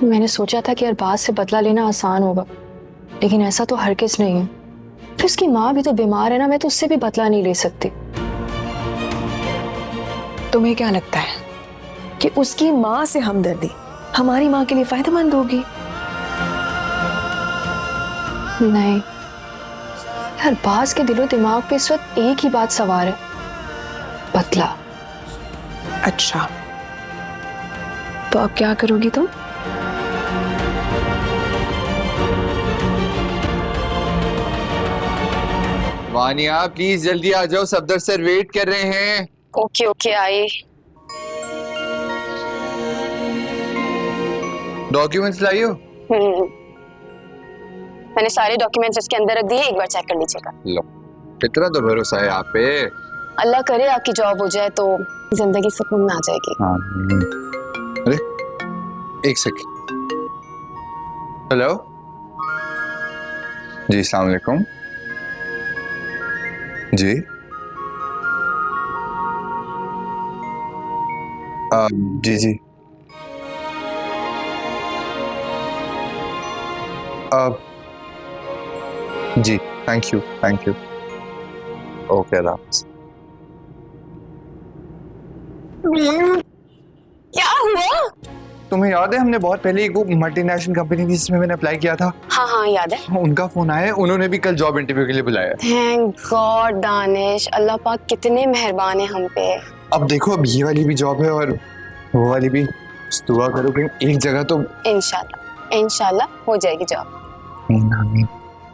मैंने सोचा था कि अरबाज से बदला लेना आसान होगा, लेकिन ऐसा तो हरगिज़ नहीं है। फिर उसकी माँ भी तो बीमार है ना, मैं तो उससे भी बदला नहीं ले सकती। तुम्हें क्या लगता है कि उसकी माँ से हमदर्दी हमारी माँ के लिए फायदेमंद होगी? नहीं, अरबाज के दिलो दिमाग पे इस वक्त एक ही बात सवार है, बदला। अच्छा, तो अब क्या करोगी तुम? वानिया प्लीज जल्दी आ जाओ, सफदर सर वेट कर रहे हैं। ओके ओके, आई। डॉक्यूमेंट्स लाई हो? मैंने सारे डॉक्यूमेंट्स इसके अंदर रख दिए, एक बार चेक कर लीजिएगा। लो, कितना तो भरोसा है आप पे। अल्लाह करे आपकी जॉब हो जाए तो जिंदगी सुकून में आ जाएगी। अरे एक सेकंड। हेलो जी, अस्सलाम वालेकुम। जी जी जी जी, thank you thank you. Okay, अल्लाह हाफ़िज़। क्या हुआ? तुम्हें याद है हमने बहुत पहले एक वो मल्टीनेशनल कंपनी थी जिसमें मैंने अप्लाई किया था? हाँ हाँ याद है। उनका फोन आया, उन्होंने भी कल जॉब इंटरव्यू के लिए बुलाया। थैंक गॉड दानिश, अल्लाह पाक कितने मेहरबान है हम पे। अब देखो, अब ये वाली भी जॉब है और वो वाली भी। दुआ करो कि एक जगह तो इंशाल्लाह इंशाल्लाह हो जाएगी जॉब।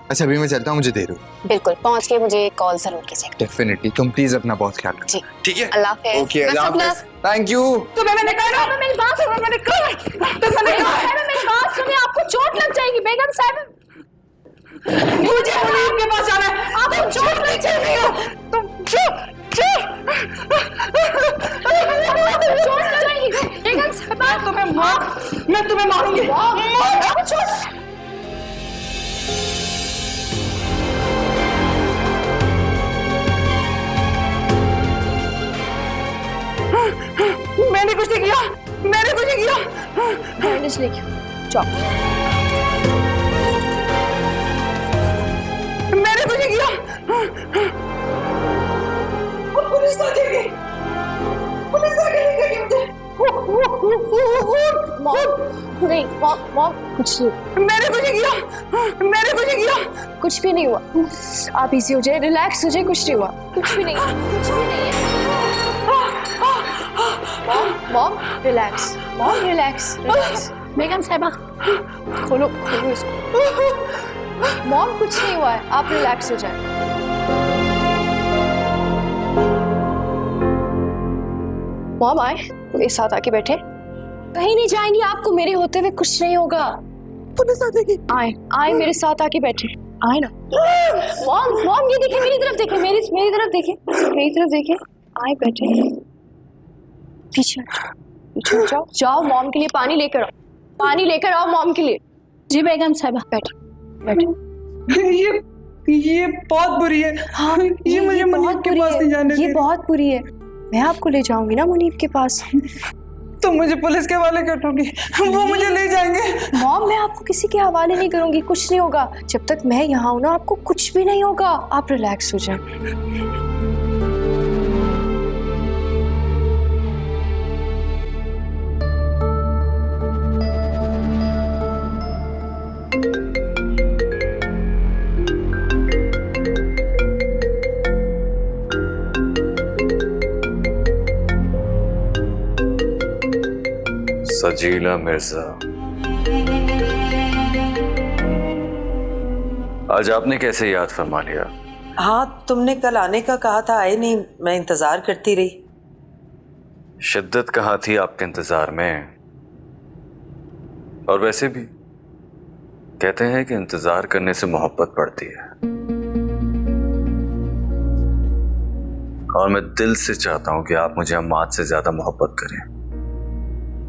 अच्छा, अभी मैं चलता हूँ, मुझे देर हो। बिल्कुल, पहुंच के मुझे कॉल जरूर कीजिएगा। डेफिनेटली, तुम प्लीज अपना बहुत ख्याल रखो। जी ठीक है, अल्लाह हाफ़िज़। ओके, अल्लाह हाफ़िज़। Thank you. तुम्हें मैंने कहा, मेरी बात सुनो, मैंने कहा मेरी बात सुनिए, आपको चोट लग जाएगी बेगम साहब। मुझे मुनीब के पास जाना है, आपको चोट लग जाएगी। तुम चोट लग जाएगी बेगम साहब। मैं तुम्हें मारूंगी। मैंने कुछ नहीं किया, मैंने कुछ नहीं किया। दानिश लेके जाओ। मैंने कुछ नहीं किया। पुलिस आ जाएगी, पुलिस आ जाएगी मुझे। नहीं मॉम कुछ नहीं, मैंने कुछ नहीं किया, मैंने कुछ नहीं किया। कुछ भी नहीं हुआ। आप इजी हो जाए, रिलैक्स हो जाए, कुछ नहीं हुआ, कुछ भी नहीं, कुछ भी नहीं है। Mom relax, mom relax relax. बेगम साहिबा खोलो खोलो इसको। मॉम कुछ नहीं हुआ है, आप रिलैक्स हो जाए। मॉम आए, मेरे साथ आके बैठे। कहीं नहीं जाएंगी, आपको मेरे होते हुए कुछ नहीं होगा। पुलिस आ जाएगी। आए आए, मेरे साथ आके बैठे, आए ना। मॉम मॉम ये देखिए, मेरी तरफ देखिए, मेरी तरफ देखिए, मेरी तरफ देखिए। आए बैठे, पीछे पीछे जाओ जाओ, मॉम के लिए पानी लेकर आओ, पानी लेकर आओ मॉम के लिए। जी बेगम साहिबा, बैठे बैठे। ये बहुत बुरी है। हाँ, ये मुझे मुनीब के पास नहीं जाने ये दे। बहुत बुरी है। मैं आपको ले जाऊंगी ना मुनीब के पास। तुम मुझे पुलिस के हवाले कर दोगी, वो मुझे ले जाएंगे। मॉम मैं आपको किसी के हवाले नहीं करूंगी, कुछ नहीं होगा। जब तक मैं यहाँ हूं ना, आपको कुछ भी नहीं होगा। आप रिलैक्स हो जाए। सजीला मिर्जा, आज आपने कैसे याद फरमा लिया? हाँ, तुमने कल आने का कहा था, आए नहीं, मैं इंतजार करती रही। शिद्दत कहाँ थी आपके इंतजार में? और वैसे भी कहते हैं कि इंतजार करने से मोहब्बत बढ़ती है, और मैं दिल से चाहता हूं कि आप मुझे अम्माद से ज्यादा मोहब्बत करें।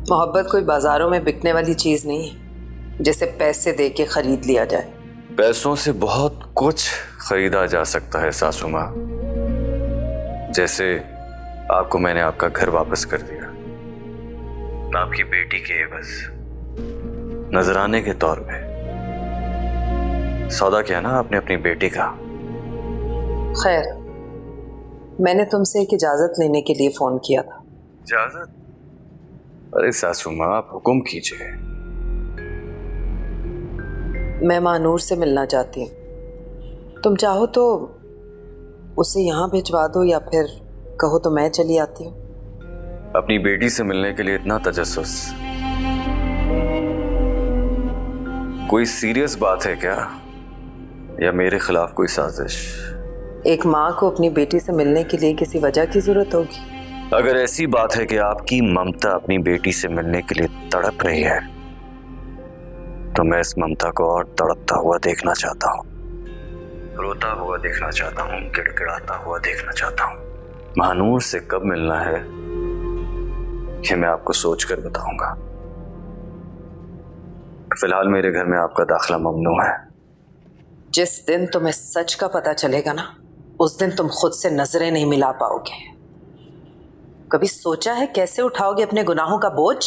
मोहब्बत कोई बाजारों में बिकने वाली चीज नहीं है जिसे पैसे दे के खरीद लिया जाए। पैसों से बहुत कुछ खरीदा जा सकता है सासू माँ। जैसे आपको मैंने आपका घर वापस कर दिया, आपकी बेटी के एवज। नजराने के तौर पे सौदा किया ना आपने अपनी बेटी का। खैर, मैंने तुमसे एक इजाजत लेने के लिए फोन किया था। इजाजत? अरे सासू माँ, आप हुक्म कीजिए। मैं मानूर से मिलना चाहती हूँ। तुम चाहो तो उसे यहाँ भिजवा दो या फिर कहो तो मैं चली आती हूँ। अपनी बेटी से मिलने के लिए इतना तजस्सुस? कोई सीरियस बात है क्या, या मेरे खिलाफ कोई साजिश? एक माँ को अपनी बेटी से मिलने के लिए किसी वजह की जरूरत होगी। अगर ऐसी बात है कि आपकी ममता अपनी बेटी से मिलने के लिए तड़प रही है, तो मैं इस ममता को और तड़पता हुआ देखना चाहता हूँ, रोता हुआ देखना चाहता हूँ, गिड़गिड़ाता हुआ देखना चाहता हूँ। महानूर से कब मिलना है ये मैं आपको सोच कर बताऊंगा। फिलहाल मेरे घर में आपका दाखिला ममनू है। जिस दिन तुम्हें सच का पता चलेगा ना, उस दिन तुम खुद से नजरें नहीं मिला पाओगे। कभी सोचा है कैसे उठाओगे अपने गुनाहों का बोझ?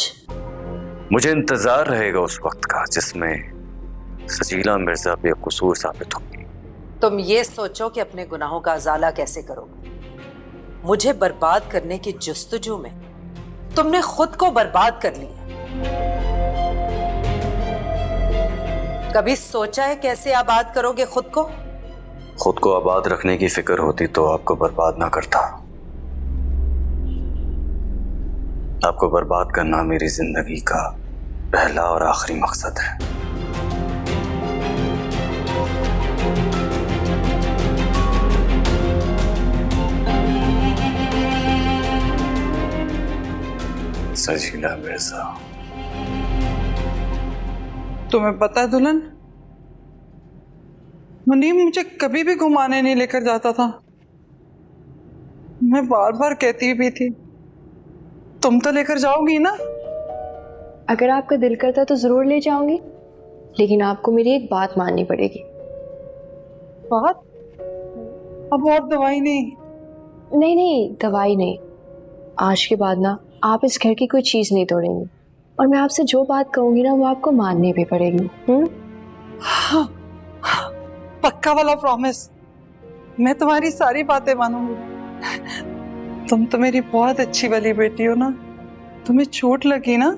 मुझे इंतजार रहेगा उस वक्त का जिसमें सजीला मिर्जा बेकसूर साबित होगी। तुम ये सोचो कि अपने गुनाहों का अजाला कैसे करोगे। मुझे बर्बाद करने की जुस्तजू में तुमने खुद को बर्बाद कर लिया। कभी सोचा है कैसे आबाद करोगे खुद को? खुद को आबाद रखने की फिक्र होती तो आपको बर्बाद ना करता। आपको बर्बाद करना मेरी जिंदगी का पहला और आखिरी मकसद है। सजीला मिर्जा। तुम्हें पता है दुल्हन, मुनीम मुझे कभी भी घुमाने नहीं लेकर जाता था। मैं बार बार कहती भी थी तुम तो लेकर जाओगी ना। अगर आपका दिल करता तो ज़रूर ले जाऊंगी, लेकिन आपको मेरी एक बात माननी पड़ेगी। बात? अब और दवाई नहीं? नहीं नहीं, दवाई नहीं। आज के बाद ना आप इस घर की कोई चीज़ नहीं तोड़ेंगी, और मैं आपसे जो बात कहूँगी ना वो आपको माननी भी पड़ेगी। हाँ, पक्का वाला प्रॉमिस। मैं तुम्हारी सारी बातें मानूंगी। तुम तो मेरी बहुत अच्छी वाली बेटी हो ना। तुम्हें चोट लगी ना,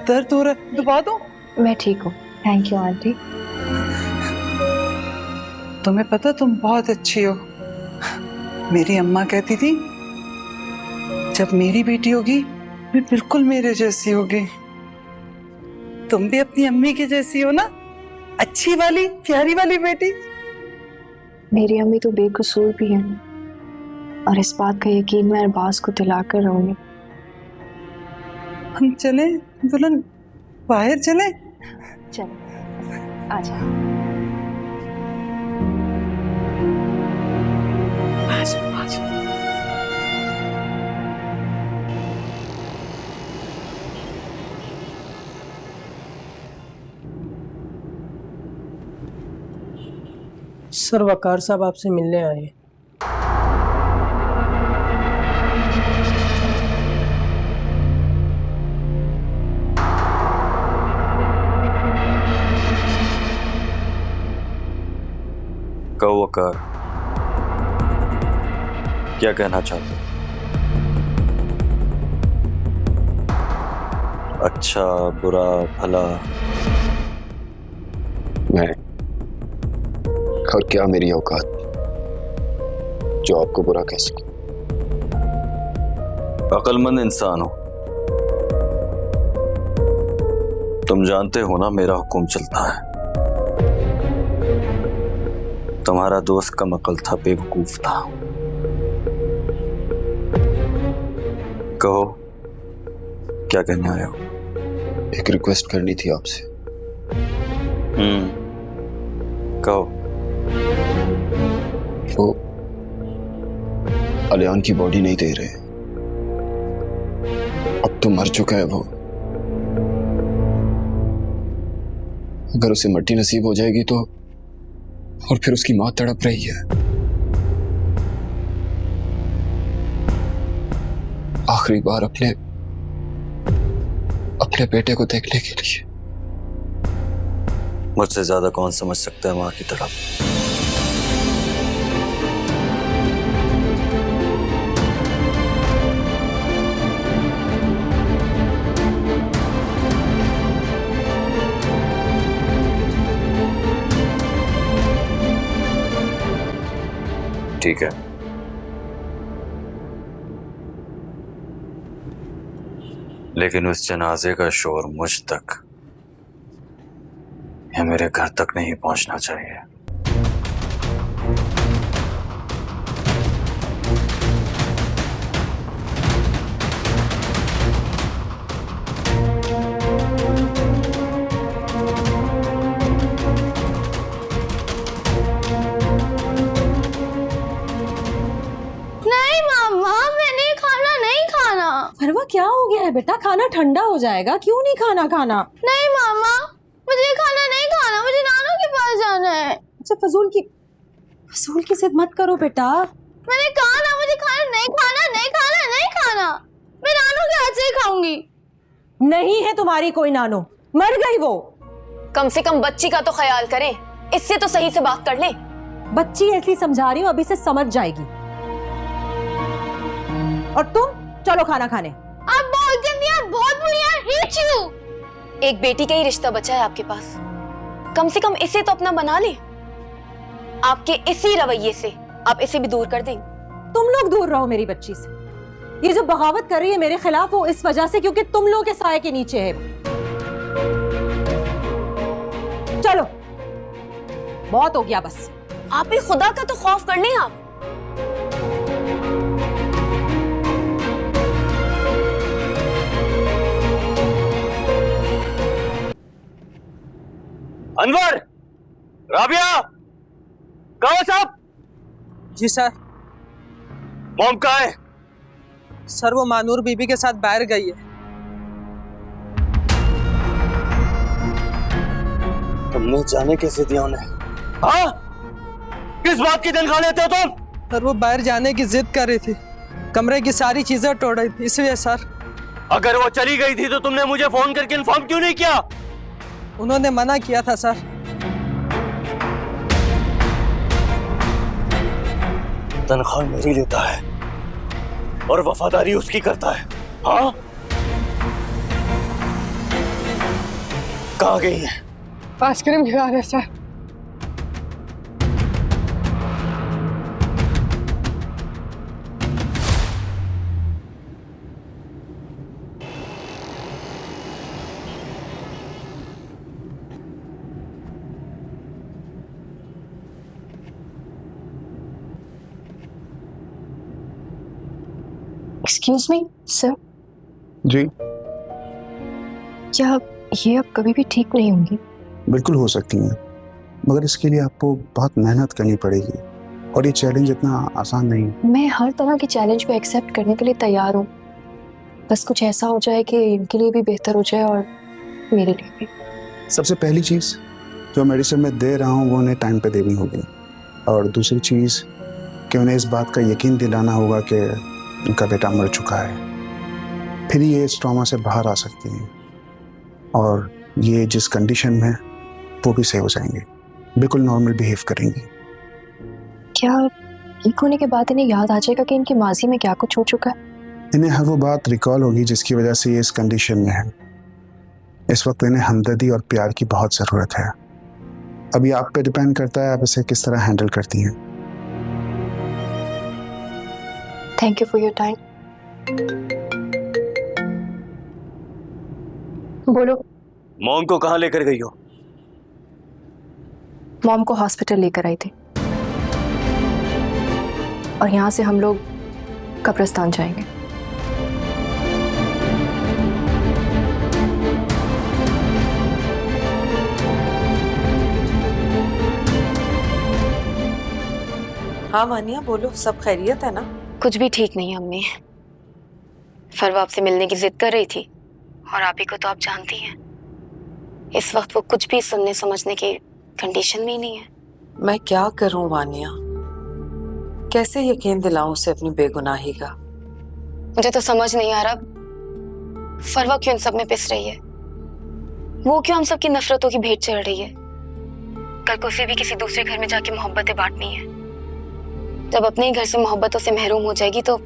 दर्द हो रहा है, दबा दो। मैं ठीक हूँ, थैंक यू आंटी। तुम्हें पता तुम बहुत अच्छी हो। मेरी अम्मा कहती थी जब मेरी बेटी होगी भी बिल्कुल मेरे जैसी होगी। तुम भी अपनी अम्मी की जैसी हो ना, अच्छी वाली प्यारी वाली बेटी। मेरी अम्मी तो बेकसूर भी है, और इस बात का यकीन मैं अरबाज को दिलाकर रहूंगी। हम चले दुल्हन, बाहर चले? चलो आ जाओ। सर, वकार साहब आपसे मिलने आए हैं। कहो वकार, क्या कहना चाहते हो? अच्छा, बुरा, भला? मैं और क्या मेरी औकात जो आपको बुरा कह सकूं? अक्लमंद इंसान हो तुम, जानते हो ना मेरा हुक्म चलता है। तुम्हारा दोस्त कम अकल था, बेवकूफ था। कहो क्या कहने आए हो? एक रिक्वेस्ट करनी थी आपसे। कहो। वो अलियान की बॉडी नहीं दे रहे, अब तो मर चुका है वो। अगर उसे मट्टी नसीब हो जाएगी तो, और फिर उसकी मां तड़प रही है। आखिरी बार अपने बेटे को देखने के लिए। मुझसे ज्यादा कौन समझ सकता है माँ की तरफ। ठीक है, लेकिन उस जनाजे का शोर मुझ तक या मेरे घर तक नहीं पहुंचना चाहिए। नहीं मामा, मैं नहीं खाना, नहीं खाना। फरवा क्या हो गया है बेटा? खाना ठंडा हो जाएगा, क्यों नहीं खाना? खाना नहीं मामा, मुझे खाना नहीं खाना, मुझे नानू के पास जाना है। अच्छा, फजूल की जिद मत करो बेटा। मैंने कहा ना, मुझे खाना नहीं खाना, नहीं खाना, नहीं खाना। मैं नानू के हाथ से ही खाऊंगी। नहीं है तुम्हारी कोई नानो, मर गई वो। कम से कम बच्ची का तो ख्याल करें, इससे तो सही से बात कर ले। बच्ची ऐसी समझा रही हूँ, अभी से समझ जाएगी। और तुम चलो खाना खाने। आप बहुत गंदी और बहुत बुरी और hate you। एक बेटी का ही रिश्ता बचा है आपके पास, कम से कम इसे तो अपना बना ले। आपके इसी रवैये से आप इसे भी दूर कर दें। तुम लोग दूर रहो मेरी बच्ची से। ये जो बगावत कर रही है मेरे खिलाफ, वो इस वजह से क्योंकि तुम लोगों के साए के नीचे है। चलो, बहुत हो गया बस। आप भी खुदा का तो खौफ कर लें आप। अनवर, राबिया, कहो साहब। जी सर। मॉम कहाँ है? सर वो मानूर बीबी के साथ बाहर गई है। तुमने जाने कैसे दिया उन्हें? हाँ? किस बात की तनख्वाह लेते हो तुम? सर वो बाहर जाने की जिद कर रही थी, कमरे की सारी चीजें तोड़ रही थी, इसलिए सर। अगर वो चली गई थी तो तुमने मुझे फोन करके इन्फॉर्म क्यों नहीं किया? उन्होंने मना किया था सर। तनख्वाह मेरी लेता है और वफादारी उसकी करता है। हाँ? कहाँ गई है? आइसक्रीम खिला रहे सर। एक्सक्यूज मी सर, जी, क्या ये अब कभी भी ठीक नहीं होंगी? बिल्कुल हो सकती हैं, मगर इसके लिए आपको बहुत मेहनत करनी पड़ेगी और ये चैलेंज इतना आसान नहीं है। मैं हर तरह के चैलेंज को एक्सेप्ट करने के लिए तैयार हूँ, बस कुछ ऐसा हो जाए कि इनके लिए भी बेहतर हो जाए और मेरे लिए भी। सबसे पहली चीज़ जो मेडिसिन में दे रहा हूँ वो उन्हें टाइम पे देनी होगी, और दूसरी चीज़ कि उन्हें इस बात का यकीन दिलाना होगा कि उनका बेटा मर चुका है, फिर ये इस ट्रॉमा से बाहर आ सकती हैं और ये जिस कंडीशन में वो भी सही हो जाएंगे, बिल्कुल नॉर्मल बिहेव करेंगी। क्या ठीक होने के बाद इन्हें याद आ जाएगा कि इनकी माजी में क्या कुछ हो चुका है? इन्हें हर वो बात रिकॉल होगी जिसकी वजह से ये इस कंडीशन में है। इस वक्त इन्हें हमदर्दी और प्यार की बहुत ज़रूरत है। अभी आप पे डिपेंड करता है आप इसे किस तरह हैंडल करती हैं। Thank you for your time. बोलो। मॉम को कहाँ लेकर गई हो? मॉम को हॉस्पिटल लेकर आई थी और यहाँ से हम लोग कब्रिस्तान जाएंगे। हाँ मानिया, बोलो, सब खैरियत है ना? कुछ भी ठीक नहीं है अम्मी। फरवा आपसे मिलने की जिद कर रही थी और आप ही को तो आप जानती हैं, इस वक्त वो कुछ भी सुनने समझने की कंडीशन में ही नहीं है। मैं क्या करूं मानिया, कैसे यकीन दिलाऊं उसे अपनी बेगुनाही का? मुझे तो समझ नहीं आ रहा फरवा क्यों इन सब में पिस रही है? वो क्यों हम सबकी नफरतों की भेंट चढ़ रही है? कल को उसे भी किसी दूसरे घर में जाके मोहब्बतें बांटनी है। जब अपने ही घर से मोहब्बतों से महरूम हो जाएगी तो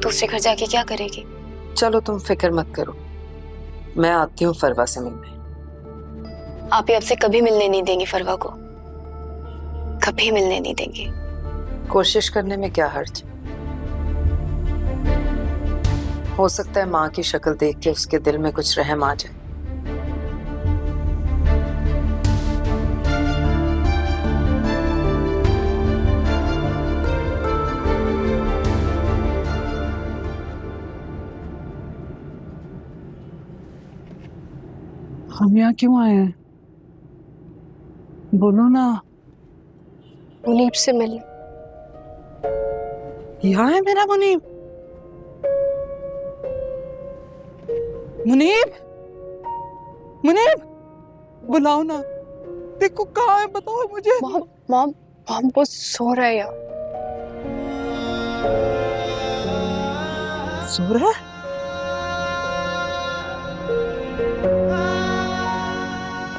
दूसरे घर जाके क्या करेगी? चलो तुम फिक्र मत करो, मैं आती हूँ फरवा से मिलने। आप ही आपसे कभी मिलने नहीं देंगी फरवा को, कभी मिलने नहीं देंगी। कोशिश करने में क्या हर्ज? हो सकता है माँ की शक्ल देख के उसके दिल में कुछ रहम आ जाए। हम यहाँ क्यों आए हैं? बोलो ना। मुनीब से मिल। यहाँ है मेरा मुनीब? मुनीब, मुनीब, बुलाओ ना। देखो कहाँ है, बताओ मुझे। मॉम मॉम मॉम वो सो रहा है यार। सो रहा है?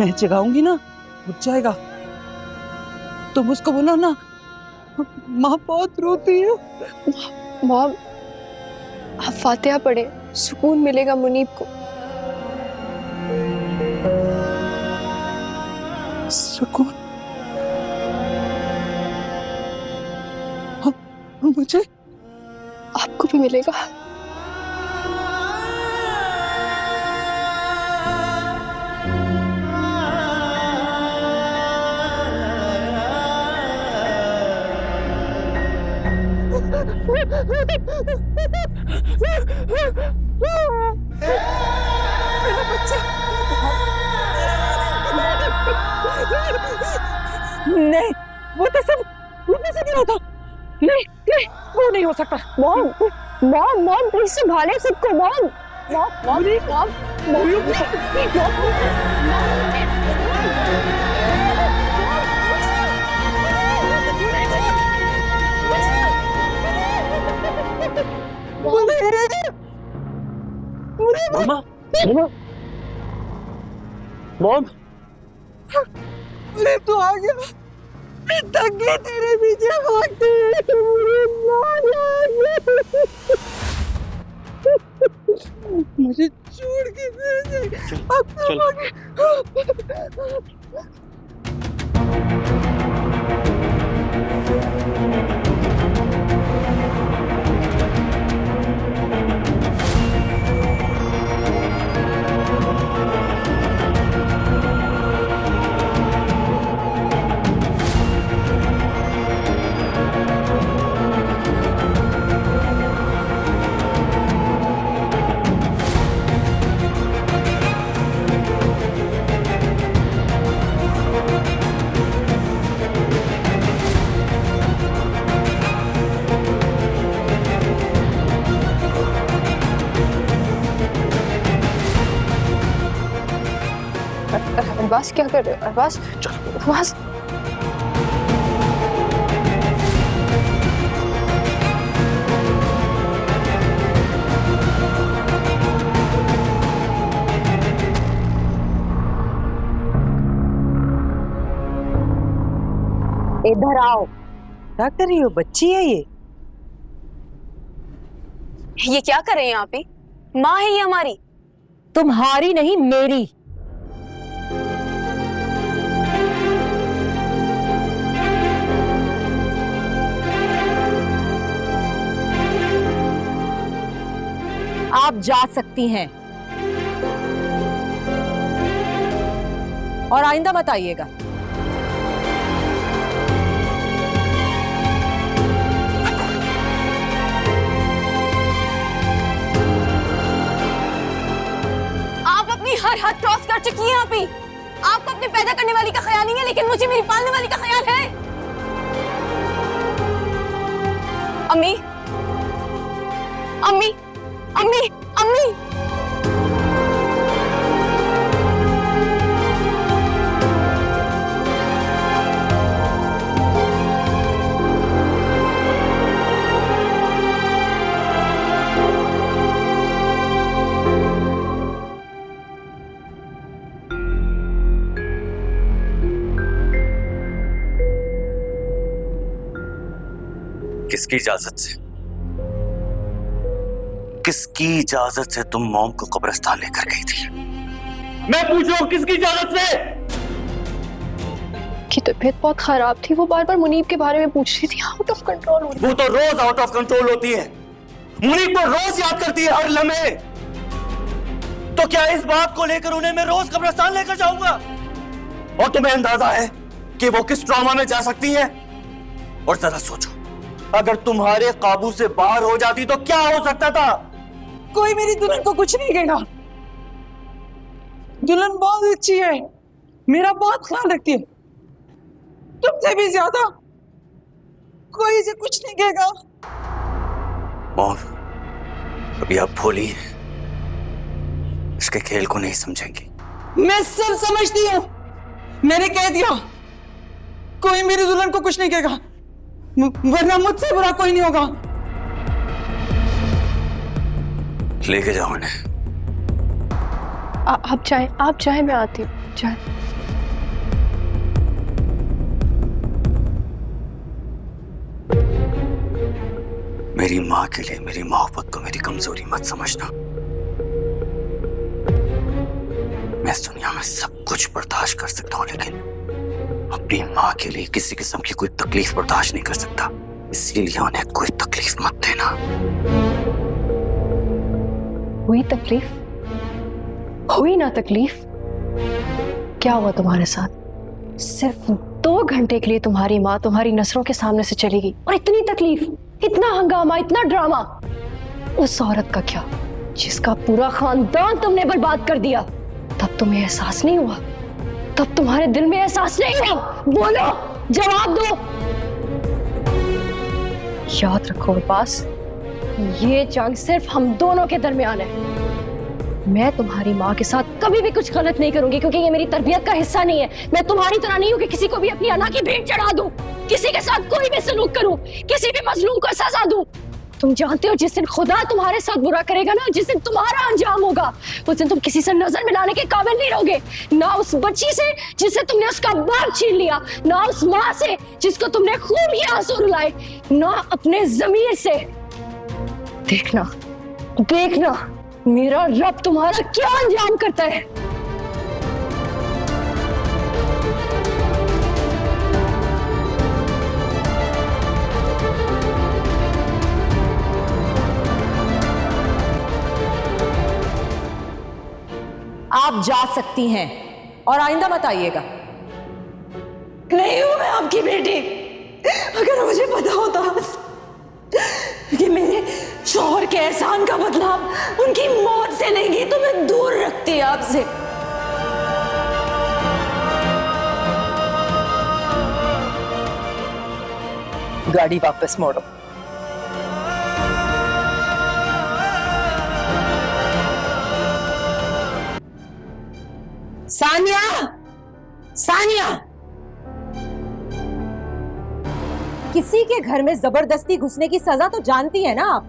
मैं जगाऊंगी ना, उठ जाएगा। तुम उसको बुलाओ ना, माँ बहुत रोती है। मॉम आप फातिहा पढ़े, सुकून मिलेगा मुनीब को। सुकून? मुझे? आपको भी मिलेगा। मेरा बच्चा। नहीं, वो तो सब नहीं होता। नहीं नहीं, वो नहीं हो सकता। मॉम मॉम मॉम प्लीज संभाले सबको। मॉम मॉम मॉम मम्मा, मम्मा, मॉम, अरे तू आ गया। मैं थक गई तेरे पीछे भागते हुए। मुझे छोड़ के अब्बास क्या कर रहे हो? अब्बास अब्बास इधर आओ। क्या कर रही हो? बच्ची है ये? क्या कर रहे हैं आप ही? माँ है ये हमारी। तुम्हारी नहीं, मेरी। आप जा सकती हैं और आइंदा मत आइएगा। आप अपनी हर हद क्रॉस कर चुकी हैं आप ही। आपको अपने पैदा करने वाली का ख्याल नहीं है, लेकिन मुझे मेरी पालने वाली का ख्याल है। अम्मी, अम्मी, अम्मी, अम्मी। किसकी इजाजत से? किसकी इजाजत से तुम मॉम को कब्रिस्तान लेकर गई थी? मैं पूछ रहा हूं किसकी इजाजत से? की तबीयत बहुत खराब थी, वो बार बार मुनीब के बारे में पूछ रही थी। आउट ऑफ कंट्रोल हो रही। वो तो रोज आउट ऑफ कंट्रोल होती है। मुनीब को रोज याद करती है हर लम्हे। तो क्या इस बात को लेकर उन्हें मैं रोज कब्रिस्तान लेकर जाऊंगा? और तुम्हें अंदाजा है कि वो किस ट्रॉमा में जा सकती है? और जरा सोचो, अगर तुम्हारे काबू से बाहर हो जाती तो क्या हो सकता था? कोई मेरी दुल्हन को कुछ नहीं कहेगा। दुल्हन बहुत अच्छी है, मेरा बहुत ख्याल रखती है, तुमसे भी ज्यादा। कोई इसे कुछ नहीं कहेगा। मॉम, अभी आप भोली हैं, इसके खेल को नहीं समझेंगी। मैं सब समझती हूँ, मैंने कह दिया कोई मेरी दुल्हन को कुछ नहीं कहेगा, वरना मुझसे बुरा कोई नहीं होगा। लेके जाओ उन्हें। आप चाहे मैं आती हूँ। चाहे मेरी माँ के लिए मेरी मोहब्बत को मेरी कमजोरी मत समझना। मैं इस दुनिया में सब कुछ बर्दाश्त कर सकता हूँ, लेकिन अपनी माँ के लिए किसी किस्म की कोई तकलीफ बर्दाश्त नहीं कर सकता। इसीलिए उन्हें कोई तकलीफ मत देना। हुई तकलीफ? हुई ना तकलीफ? क्या हुआ तुम्हारे साथ? सिर्फ 2 घंटे के लिए तुम्हारी माँ तुम्हारी नजरों के सामने से चली गई, और इतनी तकलीफ, इतना हंगामा, इतना ड्रामा। उस औरत का क्या जिसका पूरा खानदान तुमने बर्बाद कर दिया? तब तुम्हें एहसास नहीं हुआ? तब तुम्हारे दिल में एहसास नहीं हुआ? बोलो, जवाब दो। याद रखो अब्बास, ये जंग सिर्फ हम दोनों के दरमियान है। मैं तुम्हारी माँ के साथ कभी भी कुछ गलत नहीं करूंगी, क्योंकि ये मेरी तरबियत का हिस्सा नहीं है। मैं तुम्हारी तरह नहीं हूं कि किसी को भी अपनी अना की भेंट चढ़ा दूं, किसी के साथ कोई भी सलूक करूं, किसी भी मजलूम को सजा दूं। तुम जानते हो जिस दिन खुदा तुम्हारे साथ बुरा करेगा ना, जिस दिन तुम्हारा अंजाम होगा, उस दिन तुम किसी से नजर मिलाने के काबिल नहीं रहोगे। ना उस बच्ची से जिससे तुमने उसका बाप छीन लिया, ना उस माँ से जिसको तुमने खूब ही आंसू रुलाए, ना अपने जमीर से। देखना देखना मेरा रब तुम्हारा क्या अंजाम करता है। आप जा सकती हैं और आइंदा मत आइएगा। नहीं हूं मैं आपकी बेटी। अगर मुझे पता होता कि मेरे शौहर के एहसान का बदला उनकी मौत से लेंगी तो मैं दूर रखती आपसे। गाड़ी वापस मोड़ो। सानिया, सानिया, किसी के घर में जबरदस्ती घुसने की सजा तो जानती है ना आप?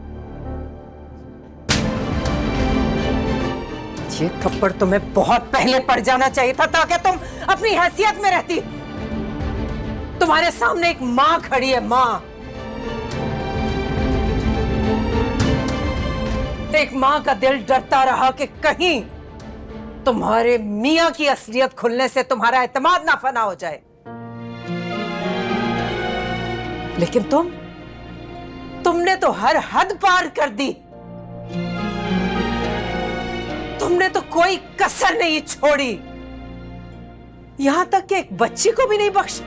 ये थप्पड़ तुम्हें बहुत पहले पड़ जाना चाहिए था, ताकि तुम अपनी हैसियत में रहती। तुम्हारे सामने एक माँ खड़ी है, माँ। एक माँ का दिल डरता रहा कि कहीं तुम्हारे मियाँ की असलियत खुलने से तुम्हारा एतमाद ना फना हो जाए। लेकिन तुमने तो हर हद पार कर दी। तुमने तो कोई कसर नहीं छोड़ी, यहां तक कि एक बच्ची को भी नहीं बख्शा।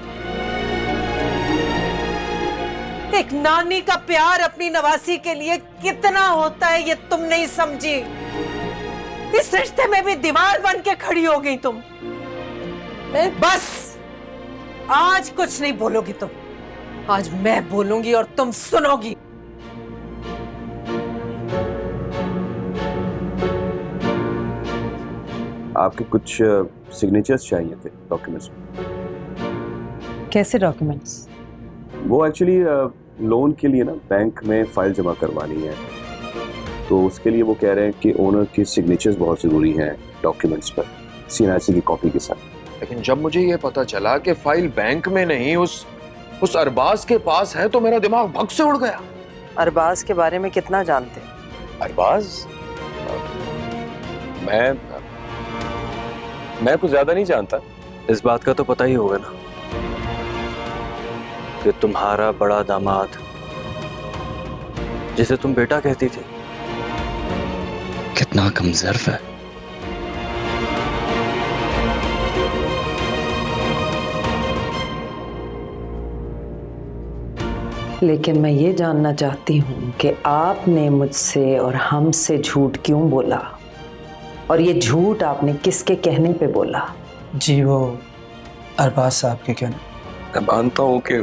एक नानी का प्यार अपनी नवासी के लिए कितना होता है ये तुम नहीं समझी। इस रिश्ते में भी दीवार बन के खड़ी हो गई तुम। बस आज कुछ नहीं बोलोगी तुम, आज मैं बोलूंगी और तुम सुनोगी। आपके कुछ सिग्नेचर्स चाहिए थे डॉक्यूमेंट्स में। कैसे डॉक्यूमेंट्स? वो एक्चुअली लोन के लिए ना बैंक में फाइल जमा करवानी है, तो उसके लिए वो कह रहे हैं कि ओनर के सिग्नेचर्स बहुत ज़रूरी हैं डॉक्यूमेंट्स पर, CNIC की कॉपी के साथ। लेकिन जब मुझे ये पता चला कि फाइल बैंक में नहीं, उस उस अरबाज के पास है तो मेरा दिमाग भग से उड़ गया। अरबाज के बारे में कितना जानते हैं? अरबाज, मैं कुछ ज्यादा नहीं जानता। इस बात का तो पता ही होगा ना कि तुम्हारा बड़ा दामाद, जिसे तुम बेटा कहती थी, कितना कमजोर है। लेकिन मैं ये जानना चाहती हूँ कि आपने मुझसे और हमसे झूठ क्यों बोला, और ये झूठ आपने किसके कहने पे बोला? जी वो अरबाज साहब के कहने। मैं मानता हूँ कि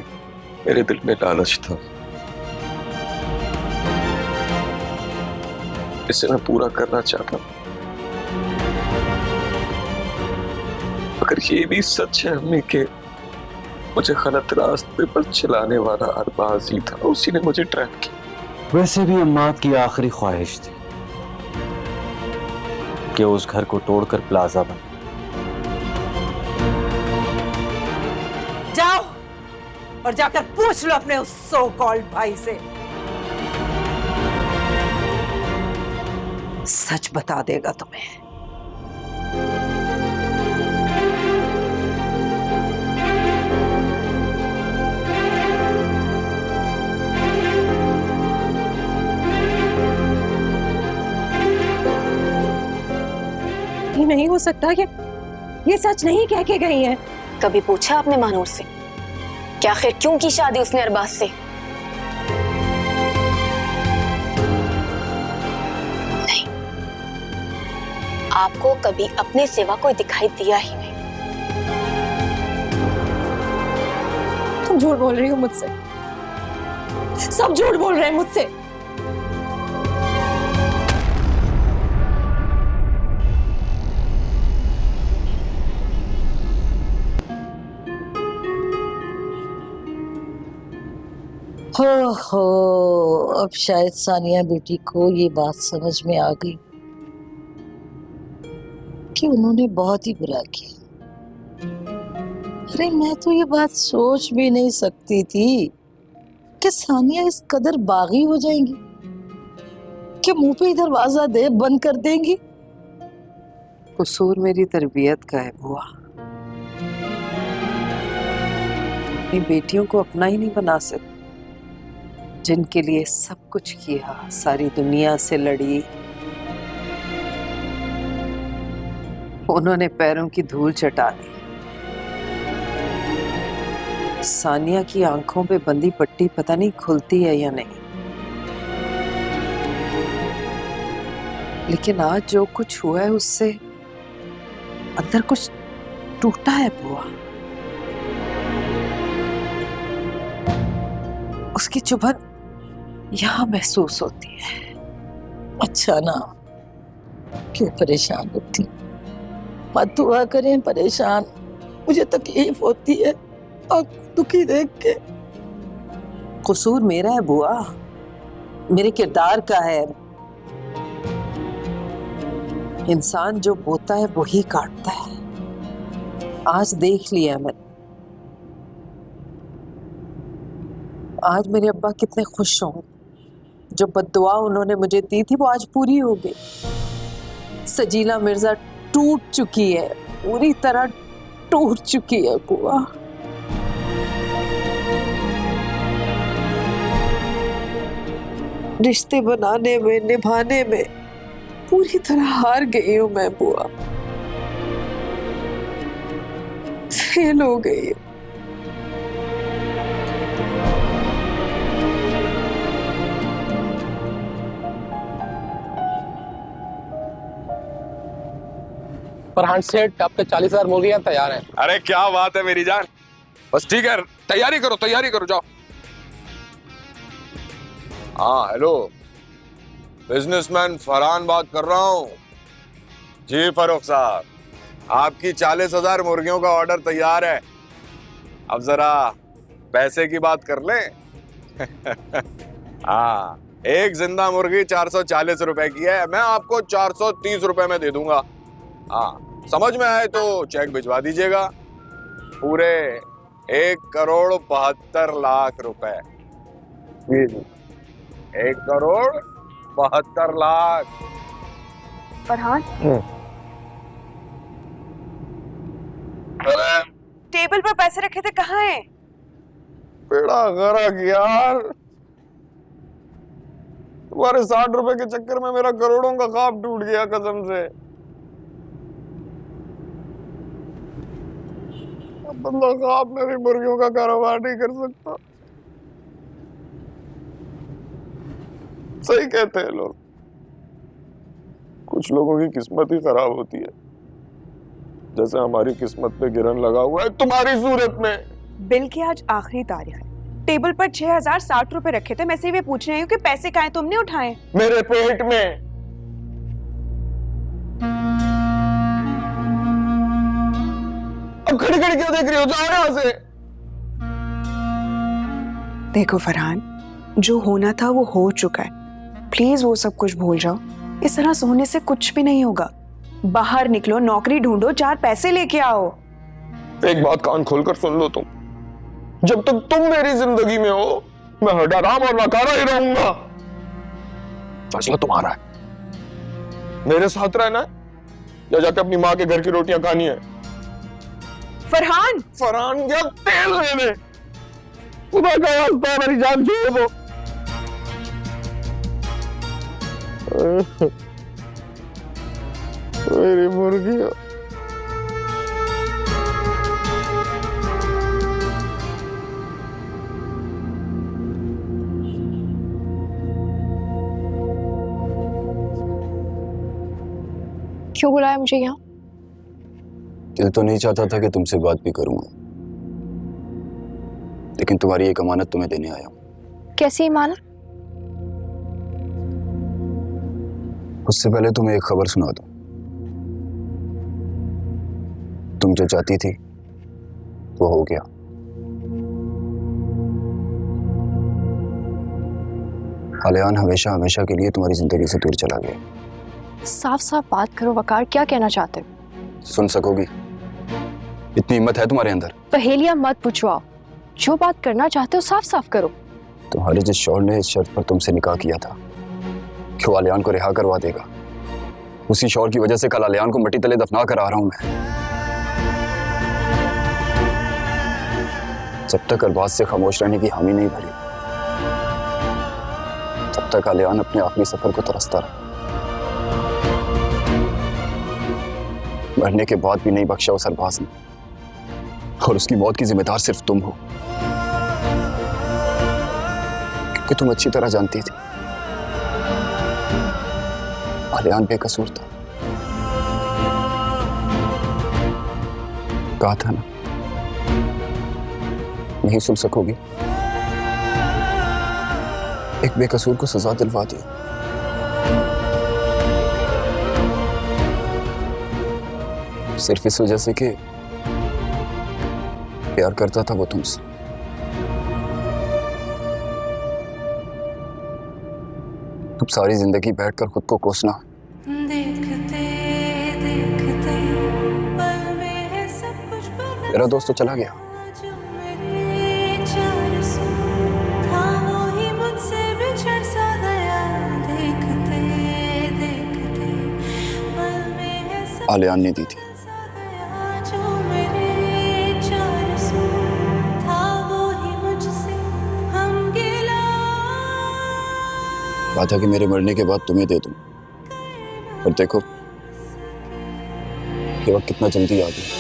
मेरे दिल में लालच था, इसे मैं पूरा करना चाहता हूँ। मगर ये भी सच है अम्मी के मुझे गलत रास्ते पर चलाने वाला अरबाज ही था, उसी ने मुझे ट्रैप किया। वैसे भी अम्माद की आखिरी ख्वाहिश थी कि उस घर को तोड़कर प्लाजा बने। जाओ और जाकर पूछ लो अपने उस सो कॉल्ड भाई से, सच बता देगा तुम्हें। ये नहीं हो सकता, ये सच नहीं कह के गई है। कभी पूछा आपने महानूर से कि आखिर क्यों की शादी उसने अरबाज से? नहीं, आपको कभी अपने सिवा कोई दिखाई दिया ही नहीं। तुम झूठ बोल रही हो मुझसे, सब झूठ बोल रहे हैं मुझसे। हो अब शायद सानिया बेटी को ये बात समझ में आ गई कि उन्होंने बहुत ही बुरा किया। अरे मैं तो ये बात सोच भी नहीं सकती थी कि सानिया इस कदर बागी हो जाएंगी कि मुंह पे ही दरवाजा दे बंद कर देंगी। कसूर मेरी तरबियत का है बुआ। अपनी बेटियों को अपना ही नहीं बना सकती, जिनके लिए सब कुछ किया, सारी दुनिया से लड़ी, उन्होंने पैरों की धूल चटा दी। सानिया की आंखों पे बंदी पट्टी पता नहीं खुलती है या नहीं, लेकिन आज जो कुछ हुआ है उससे अंदर कुछ टूटा है बुआ। उसकी चुभन यहाँ महसूस होती है। अच्छा ना, क्यों परेशान होती? मत हुआ करें परेशान, मुझे तकलीफ होती है और दुखी देख के। कसूर मेरा है बुआ, मेरे किरदार का है। इंसान जो बोता है वही काटता है। आज देख लिया मैंने, आज मेरे अब्बा कितने खुश होंगे। जो बद्दुआ उन्होंने मुझे दी थी वो आज पूरी हो गई। सजीला मिर्जा टूट चुकी है, पूरी तरह टूट चुकी है बुआ। रिश्ते बनाने में, निभाने में पूरी तरह हार गई हूं मैं बुआ, फेल हो गई हूं। फरहान सेठ, आपके 40,000 मुर्गियां तैयार हैं। अरे क्या बात है मेरी जान, बस ठीक है, तैयारी करो जाओ। हाँ हेलो, बिजनेसमैन फरहान बात कर रहा हूँ। जी फरूख साहब, आपकी 40,000 मुर्गियों का ऑर्डर तैयार है। अब जरा पैसे की बात कर लें। हाँ, एक जिंदा मुर्गी 440 रुपए की है, मैं आपको 430 रुपए में दे दूंगा। हाँ, समझ में आए तो चेक भिजवा दीजिएगा। पूरे 1,72,00,000 रुपए। ये जी, 1,72,00,000। फरहान, अरे टेबल पर पैसे रखे थे, कहाँ हैं? बेड़ा गरक यार, तुम्हारे 60 रुपए के चक्कर में मेरा करोड़ों का ख्वाब टूट गया कसम से। अब बंदा ख्वाब में भी मुर्गियों का कारोबार नहीं कर सकता। सही कहते हैं लोग, कुछ लोगों की किस्मत ही खराब होती है, जैसे हमारी किस्मत पे गिरन लगा हुआ है तुम्हारी सूरत में। बिल की आज आखिरी तारीख है। टेबल पर 6,060 रुपए रखे थे। मैं सिर्फ ये पूछ रही हूँ कि पैसे कहाँ हैं, तुमने उठाए? मेरे पेट में। अब खड़ी खड़ी क्यों देख रही हो, जाओ यहाँ से। देखो फरहान, जो होना था वो हो चुका है। प्लीज वो सब कुछ भूल जाओ। इस तरह सोने से कुछ भी नहीं होगा। बाहर निकलो, नौकरी ढूंढो, 4 पैसे लेके आओ। एक बात कान खोलकर सुन लो तुम, जब तक तुम मेरी जिंदगी में हो मैं हराम और नकारा ही रहूंगा। फैसला तुम्हारा है, मेरे साथ रहना है या जाके अपनी माँ के घर की रोटियां खानी है। फरहान, फरहान क्या तेल लेने, खुदा का वास्ता मेरी जान छोड़ दो। मेरी मुर्गियां। क्यों बुलाया मुझे यहाँ? दिल तो नहीं चाहता था कि तुमसे बात भी करूंगा, लेकिन तुम्हारी एक अमानत तुम्हें देने आया हूं। कैसी इमानत? उससे पहले तुम्हें एक खबर सुना दूं। तुम जो चाहती थी वो हो गया। आलियान हमेशा हमेशा के लिए तुम्हारी जिंदगी से दूर चला गया। साफ साफ बात करो वकार, क्या कहना चाहते हो? सुन सकोगी? इतनी हिम्मत है तुम्हारे अंदर? पहेलियां मत पूछवाओ, जो बात करना चाहते हो साफ साफ करो। तुम्हारे जिस शौहर ने इस शर्त पर तुमसे निकाह किया था कि वो आलियान को रिहा करवा देगा, उसी शौहर की वजह से कल आलियान को मिट्टी तले दफना कर आ रहा हूं मैं। जब तक अरबाज से खामोश रहने की हामी नहीं भरी, तब तक आलियान अपने आखिरी सफर को तरसता रहा। मरने के बाद भी नहीं बख्शा उस अरबाज ने, और उसकी मौत की जिम्मेदार सिर्फ तुम हो, क्योंकि तुम अच्छी तरह जानती थी आलियान बेकसूर था। कहा था ना, नहीं सुन सकोगी? एक बेकसूर को सजा दिलवा दी, सिर्फ इस वजह से कि प्यार करता था वो तुमसे। अब सारी जिंदगी बैठकर खुद को कोसना। मेरा दोस्त तो चला गया, आलियान ने दी थी। कहा था कि मेरे मरने के बाद तुम्हें दे दूं, और देखो ये वक्त कितना जल्दी आ गया।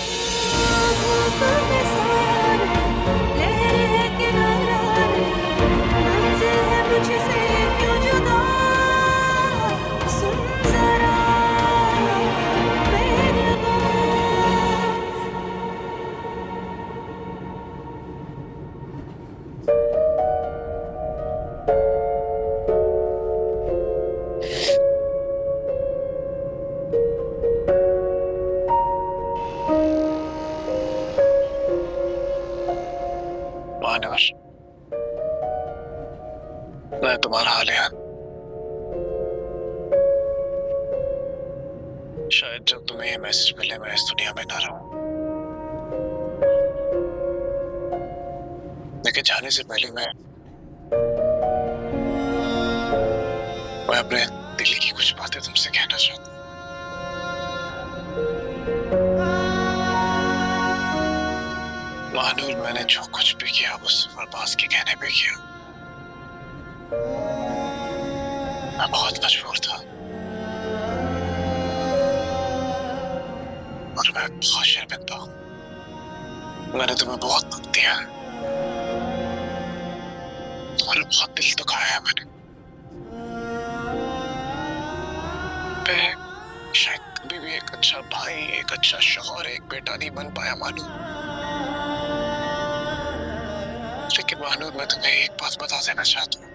मानवर, मैं तुम्हारा आलियान। शायद जब तुम्हें ये मैसेज मिले मैं इस दुनिया में ना रहूं। लेकिन जाने से पहले मैं अपने दिल की कुछ बातें तुमसे कहना चाहता हूँ। महानूर, मैंने जो कुछ भी किया वो सिर्फ अरबाज के कहने पे किया। मैं बहुत मजबूर था और मैं बहुत शर्मिंदा हूँ। मैंने तुम्हें बहुत दुख दिया है, तुम्हारा बहुत दिल दुखाया है मैंने। मैं शायद कभी भी एक अच्छा भाई, एक अच्छा शौहर, एक बेटा नहीं बन पाया मानू। लेकिन मानूर, मैं तुम्हें एक बात बता देना चाहता हूँ।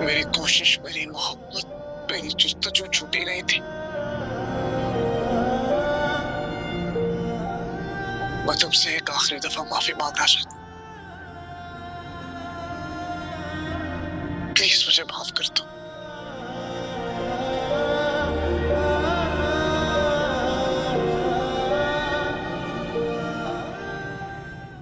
मेरी कोशिश, मेरी मोहब्बत, मेरी जुस्तजू छूटी नहीं थी। मैं तुमसे एक आखिरी दफा माफी मांगना चाहता हूँ। प्लीज मुझे माफ कर दो।